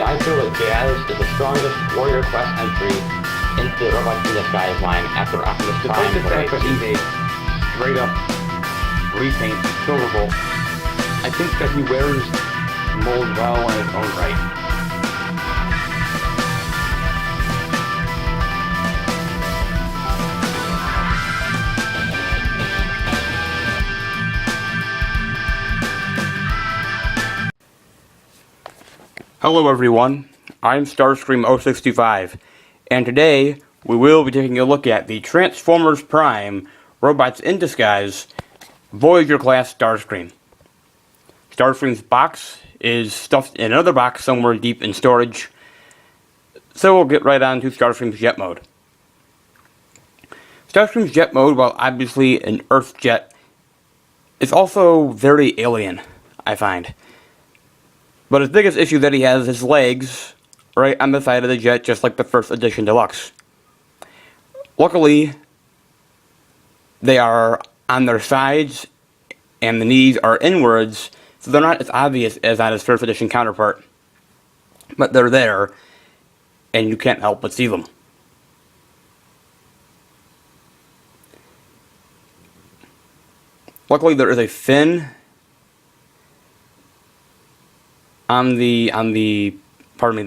I feel that Jazz is the strongest Warrior Quest entry into the Robots in Disguise line after Optimus Prime. Despite the fact that he's a straight-up repaint Silver Bolt, I think that he wears mold well on his own right. Hello everyone, I'm Starscream 0625, and today we will be taking a look at the Transformers Prime Robots in Disguise Voyager class Starscream. Starscream's box is stuffed in another box somewhere deep in storage, so we'll get right on to Starscream's jet mode. Starscream's jet mode, while obviously an Earth jet, is also very alien, I find. But his biggest issue that he has is his legs right on the side of the jet, just like the first edition deluxe. Luckily, they are on their sides and the knees are inwards, so they're not as obvious as on his first edition counterpart. But they're there, and you can't help but see them. Luckily, there is a fin on the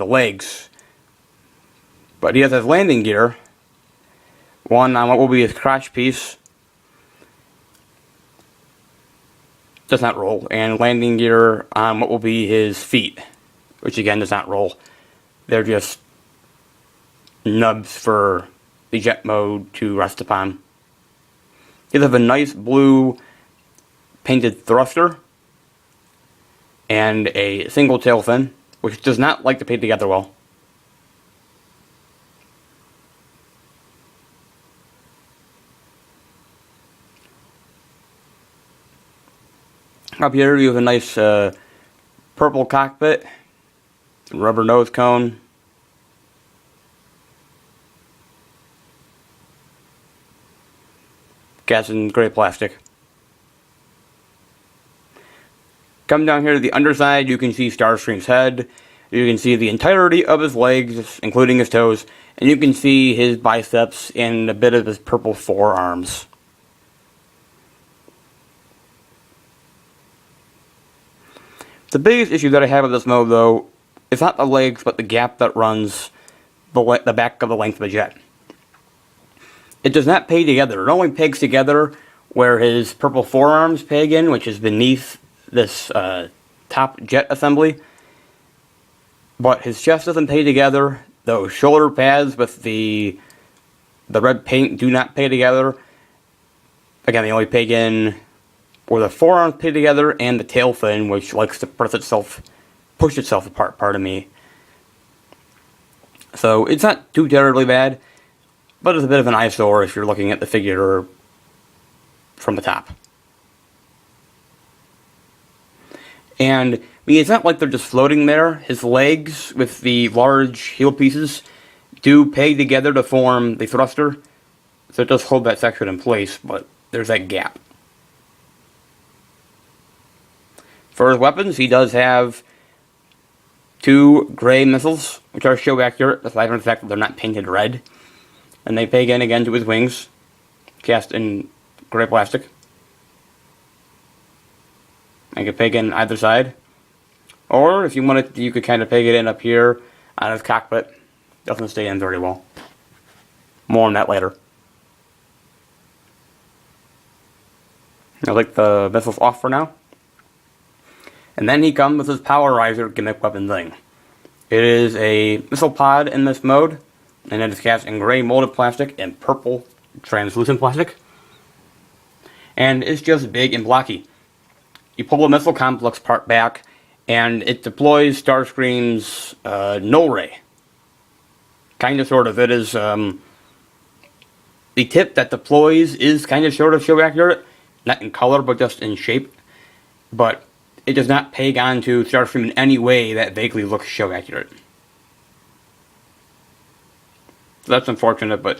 legs, but he has his landing gear, one on what will be his crotch piece, does not roll, and landing gear on what will be his feet, which again does not roll. They're just nubs for the jet mode to rest upon. He has a nice blue painted thruster and a single tail fin, which does not like to paint together well. Up here you have a nice purple cockpit, rubber nose cone, cast in gray plastic. Come down here to the underside, you can see Starscream's head, you can see the entirety of his legs, including his toes, and you can see his biceps and a bit of his purple forearms. The biggest issue that I have with this mode, though, is not the legs, but the gap that runs the back of the length of the jet. It does not peg together. It only pegs together where his purple forearms peg in, which is beneath this top jet assembly, but his chest doesn't peg together. Those shoulder pads with the red paint do not peg together. Again, they only peg in where the forearms peg together, and the tail fin, which likes to push itself apart, pardon me. So it's not too terribly bad, but it's a bit of an eyesore if you're looking at the figure from the top. And I mean, it's not like they're just floating there. His legs, with the large heel pieces, do peg together to form the thruster. So it does hold that section in place, but there's that gap. For his weapons, he does have two gray missiles, which are show accurate, aside from the fact that they're not painted red. And they peg in again to his wings, cast in gray plastic. I could peg in either side, or if you wanted, you could kind of peg it in up here on his cockpit. Doesn't stay in very well. More on that later. I like the missiles off for now. And then he comes with his Power Riser gimmick weapon thing. It is a missile pod in this mode, and it is cast in gray molded plastic and purple translucent plastic. And it's just big and blocky. You pull the missile complex part back, and it deploys Starscream's null ray. Kind of, sort of. It is, the tip that deploys is kind of, sort of show accurate. Not in color, but just in shape. But it does not peg onto Starscream in any way that vaguely looks show accurate. So that's unfortunate, but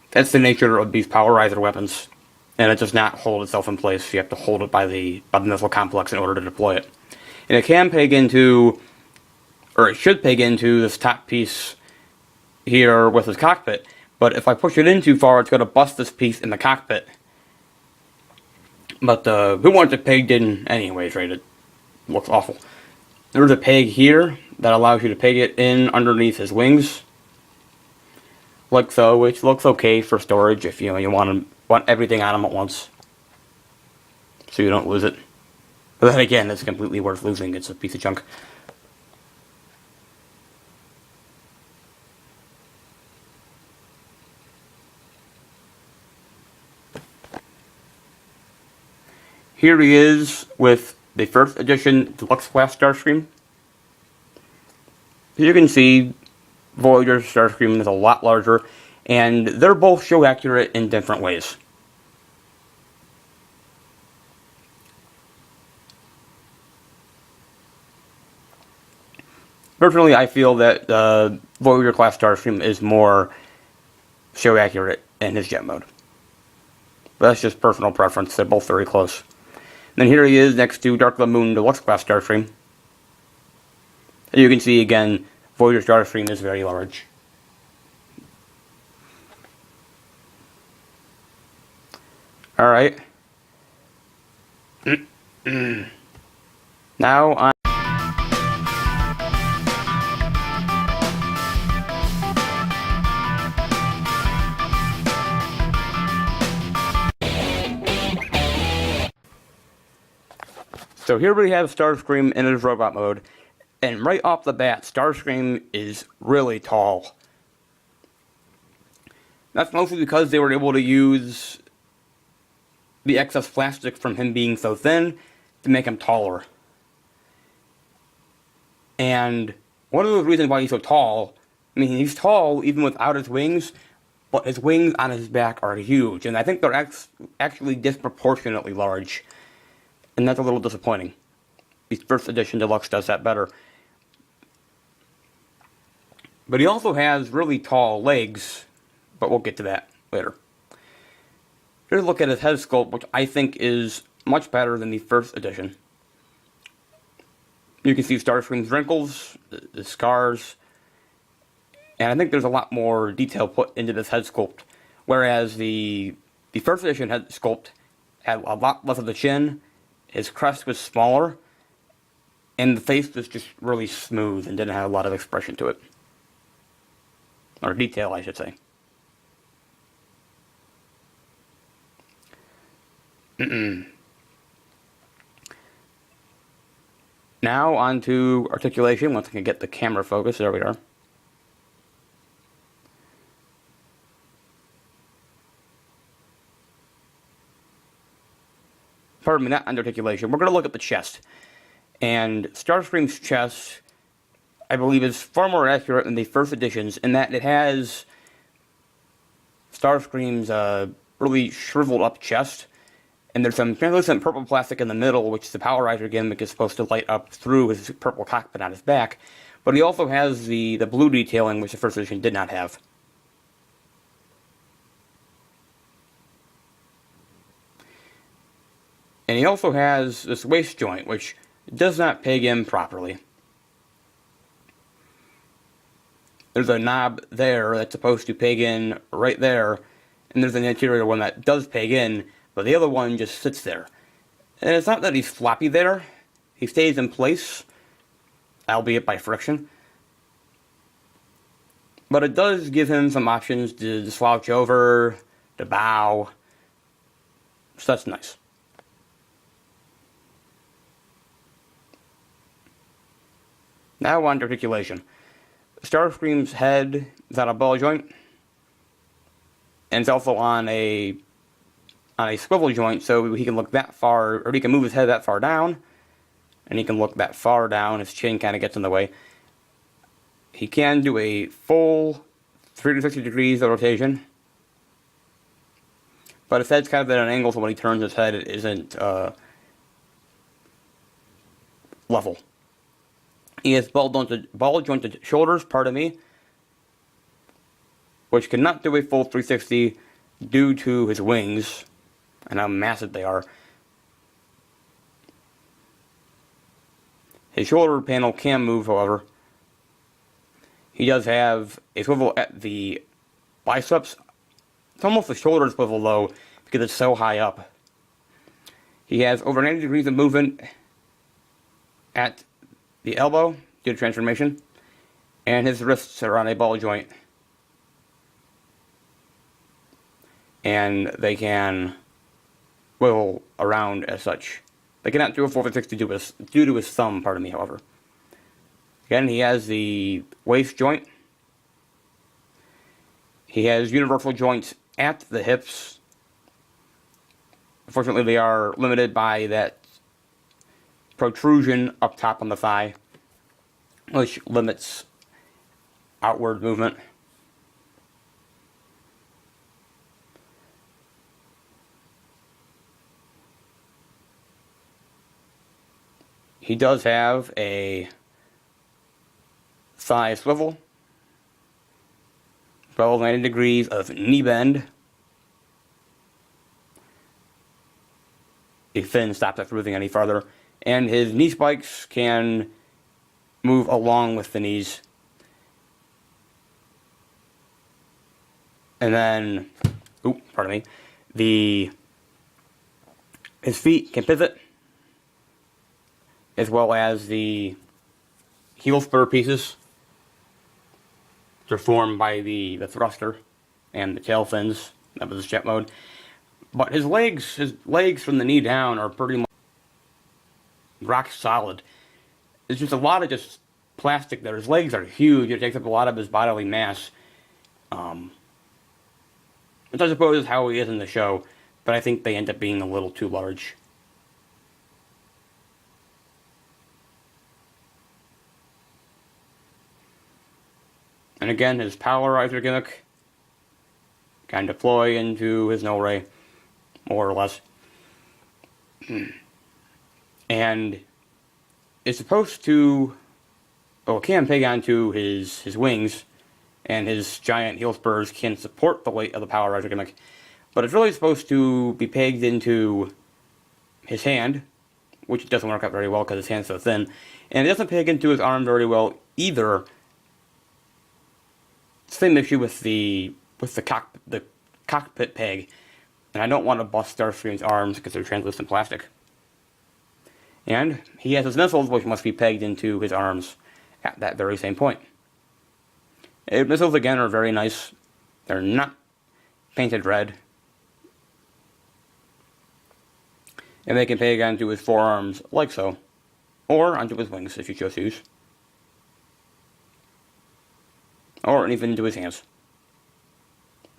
that's the nature of these Power Riser weapons. And it does not hold itself in place. You have to hold it by the missile complex in order to deploy it. And it can peg into or it should peg into this top piece here with his cockpit. But if I push it in too far, it's going to bust this piece in the cockpit. But who wants it pegged in anyways, right? It looks awful. There's a peg here that allows you to peg it in underneath his wings, like so, which looks okay for storage if you want everything on him at once, so you don't lose it. But then again, it's completely worth losing. It's a piece of junk. Here he is with the first edition deluxe class Starscream. As you can see, Voyager Starscream is a lot larger, and they're both show accurate in different ways. Personally, I feel that Voyager class Starscream is more show accurate in his jet mode. But that's just personal preference. They're both very close. Then here he is next to Dark of the Moon Deluxe Class Starscream. As you can see again, Voyager Starscream is very large. Alright. Now on. So here we have Starscream in his robot mode, and right off the bat, Starscream is really tall. That's mostly because they were able to use the excess plastic from him being so thin to make him taller. And one of the reasons why he's so tall, I mean, he's tall even without his wings, but his wings on his back are huge, and I think they're actually disproportionately large. And that's a little disappointing. The first edition deluxe does that better. But he also has really tall legs, but we'll get to that later. Here's a look at his head sculpt, which I think is much better than the first edition. You can see Starscream's wrinkles, the scars, and I think there's a lot more detail put into this head sculpt. Whereas the first edition head sculpt had a lot less of the chin, his crest was smaller, and the face was just really smooth and didn't have a lot of expression to it. Or detail, I should say. Now on to articulation. Once I can get the camera focus, there we are. Pardon me, not under articulation. We're going to look at the chest. And Starscream's chest, I believe, is far more accurate than the first editions in that it has Starscream's really shriveled up chest. And there's some translucent purple plastic in the middle, which the Powerizer gimmick is supposed to light up through his purple cockpit on his back. But he also has the blue detailing, which the first edition did not have. And he also has this waist joint, which does not peg in properly. There's a knob there that's supposed to peg in right there, and there's an interior one that does peg in, but the other one just sits there. And it's not that he's floppy there. He stays in place, albeit by friction. But it does give him some options to slouch over, to bow. So that's nice. Now on to articulation. Starscream's head is on a ball joint, and it's also on a swivel joint, so he can look that far, or he can move his head that far down, and he can look that far down. His chin kind of gets in the way. He can do a full 360 degrees of rotation, but his head's kind of at an angle, so when he turns his head, it isn't level. He has ball-jointed shoulders, pardon me, which cannot do a full 360 due to his wings and how massive they are. His shoulder panel can move, however, He does have a swivel at the biceps. It's almost a shoulder swivel though, because it's so high up. He has over 90 degrees of movement at the elbow due to transformation, and his wrists are on a ball joint. And they can wiggle around as such. They cannot do a 460 due to his thumb, pardon me, however. Again, he has the waist joint. He has universal joints at the hips. Unfortunately, they are limited by that protrusion up top on the thigh, which limits outward movement. He does have a thigh swivel, as well as 90 degrees of knee bend. A fin stops it from moving any farther, and his knee spikes can move along with the knees. And then, pardon me, his feet can pivot, as well as the heel spur pieces. They're formed by the thruster and the tail fins. That was his jet mode. But his legs from the knee down are pretty much rock solid. There's just a lot of just plastic there. His legs are huge. It takes up a lot of his bodily mass. Which I suppose is how he is in the show. But I think they end up being a little too large. And again, his polarizer gimmick can deploy into his null ray, more or less. And it's supposed to, well, it can peg onto his wings, and his giant heel spurs can support the weight of the polarizer gimmick. But it's really supposed to be pegged into his hand, which doesn't work out very well because his hand's so thin. And it doesn't peg into his arm very well either. Same issue with the cockpit peg, and I don't want to bust Starscream's arms because they're translucent plastic. And he has his missiles, which must be pegged into his arms at that very same point. His missiles again are very nice. They're not painted red, and they can peg onto his forearms like so, or onto his wings if you chose to use. Or even into his hands.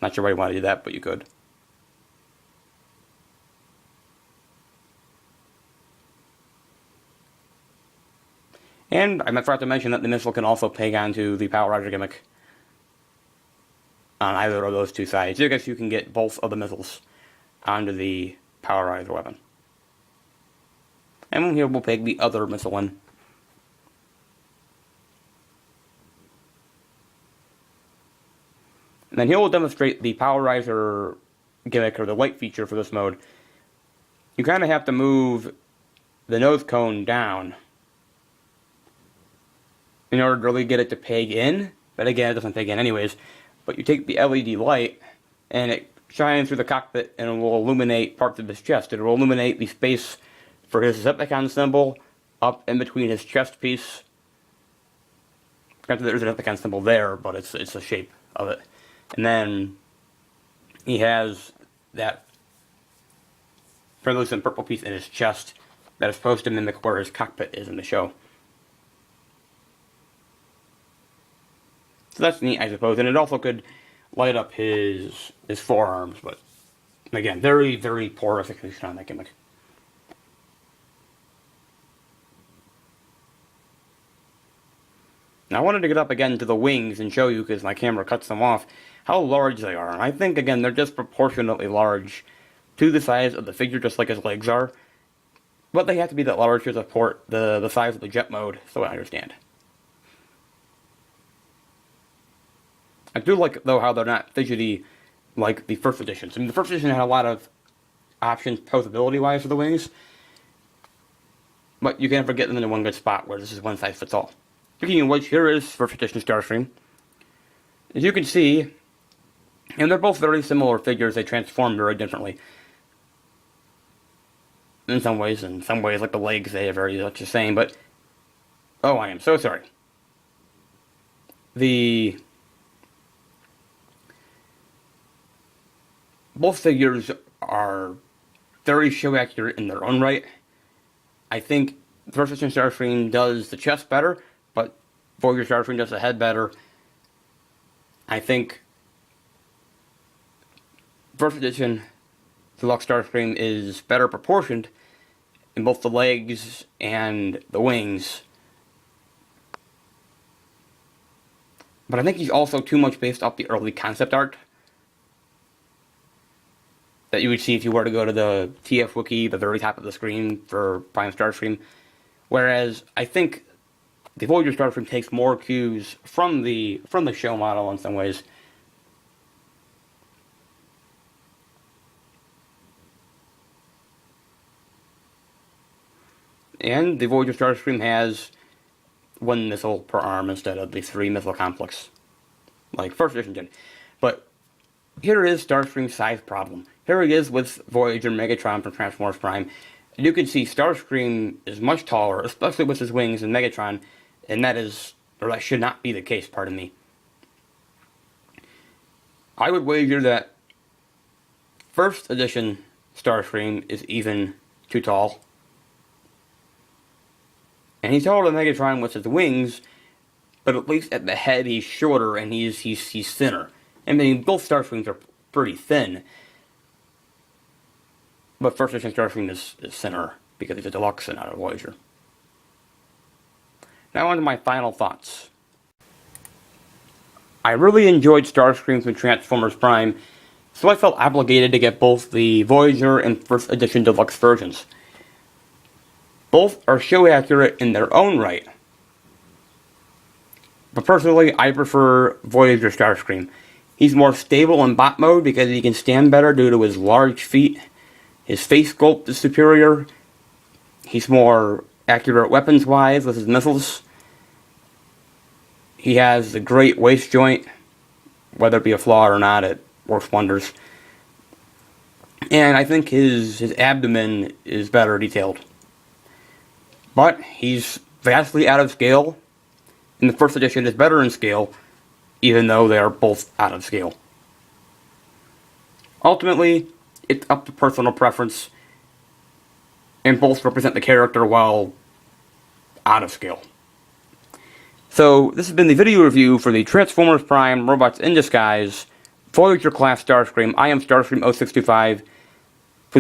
Not sure why you want to do that, but you could. And I forgot to mention that the missile can also peg onto the polarizer gimmick on either of those two sides. I guess you can get both of the missiles onto the polarizer weapon. And here we'll peg the other missile in. And then here we'll demonstrate the polarizer gimmick, or the light feature for this mode. You kind of have to move the nose cone down in order to really get it to peg in. But again, it doesn't peg in anyways. But you take the LED light, and it shines through the cockpit, and it will illuminate parts of his chest. It will illuminate the space for his Decepticon symbol up in between his chest piece. Granted, there's a Decepticon symbol there, but it's the shape of it. And then he has that translucent purple piece in his chest that is supposed to mimic where his cockpit is in the show. So that's neat, I suppose. And it also could light up his forearms, but again, very, very poor execution on that gimmick. Now I wanted to get up again to the wings and show you, because my camera cuts them off, how large they are. And I think, again, they're disproportionately large to the size of the figure, just like his legs are. But they have to be that large to support the size of the jet mode, so I understand. I do like, though, how they're not fidgety like the first editions. I mean, the first edition had a lot of options posability-wise for the wings, but you can't forget them in one good spot, where this is one size fits all. Speaking of which, here is first edition Starscream. as you can see, and they're both very similar figures, they transform very differently. In some ways, like the legs, they are very much the same, but... Oh, I am so sorry. Both figures are very show accurate in their own right. I think First Edition Starscream does the chest better, but Voyager Starscream does the head better. I think First Edition Deluxe Starscream is better proportioned in both the legs and the wings. But I think he's also too much based off the early concept art that you would see if you were to go to the TF Wiki, the very top of the screen for Prime Starscream. Whereas I think the Voyager Starscream takes more cues from the show model in some ways. And the Voyager Starscream has 1 missile per arm instead of the 3 missile complex, like First Edition did. But here is Starscream's size problem. Here he is with Voyager Megatron from Transformers Prime. And you can see Starscream is much taller, especially with his wings, than Megatron, and that should not be the case, pardon me. I would wager that First Edition Starscream is even too tall. And he's taller than Megatron with his wings, but at least at the head he's shorter and he's thinner. I mean, both Starscreams are pretty thin, but First Edition Starscream is thinner because he's a deluxe and not a Voyager. Now on to my final thoughts. I really enjoyed Starscream from Transformers Prime, so I felt obligated to get both the Voyager and First Edition Deluxe versions. Both are show accurate in their own right. But personally, I prefer Voyager Starscream. He's more stable in bot mode because he can stand better due to his large feet. His face sculpt is superior. He's more accurate weapons-wise with his missiles. He has a great waist joint. Whether it be a flaw or not, it works wonders. And I think his abdomen is better detailed. But he's vastly out of scale, and the First Edition is better in scale, even though they are both out of scale. Ultimately, it's up to personal preference, and both represent the character while out of scale. So, this has been the video review for the Transformers Prime Robots in Disguise Voyager class Starscream. I am Starscream 0625.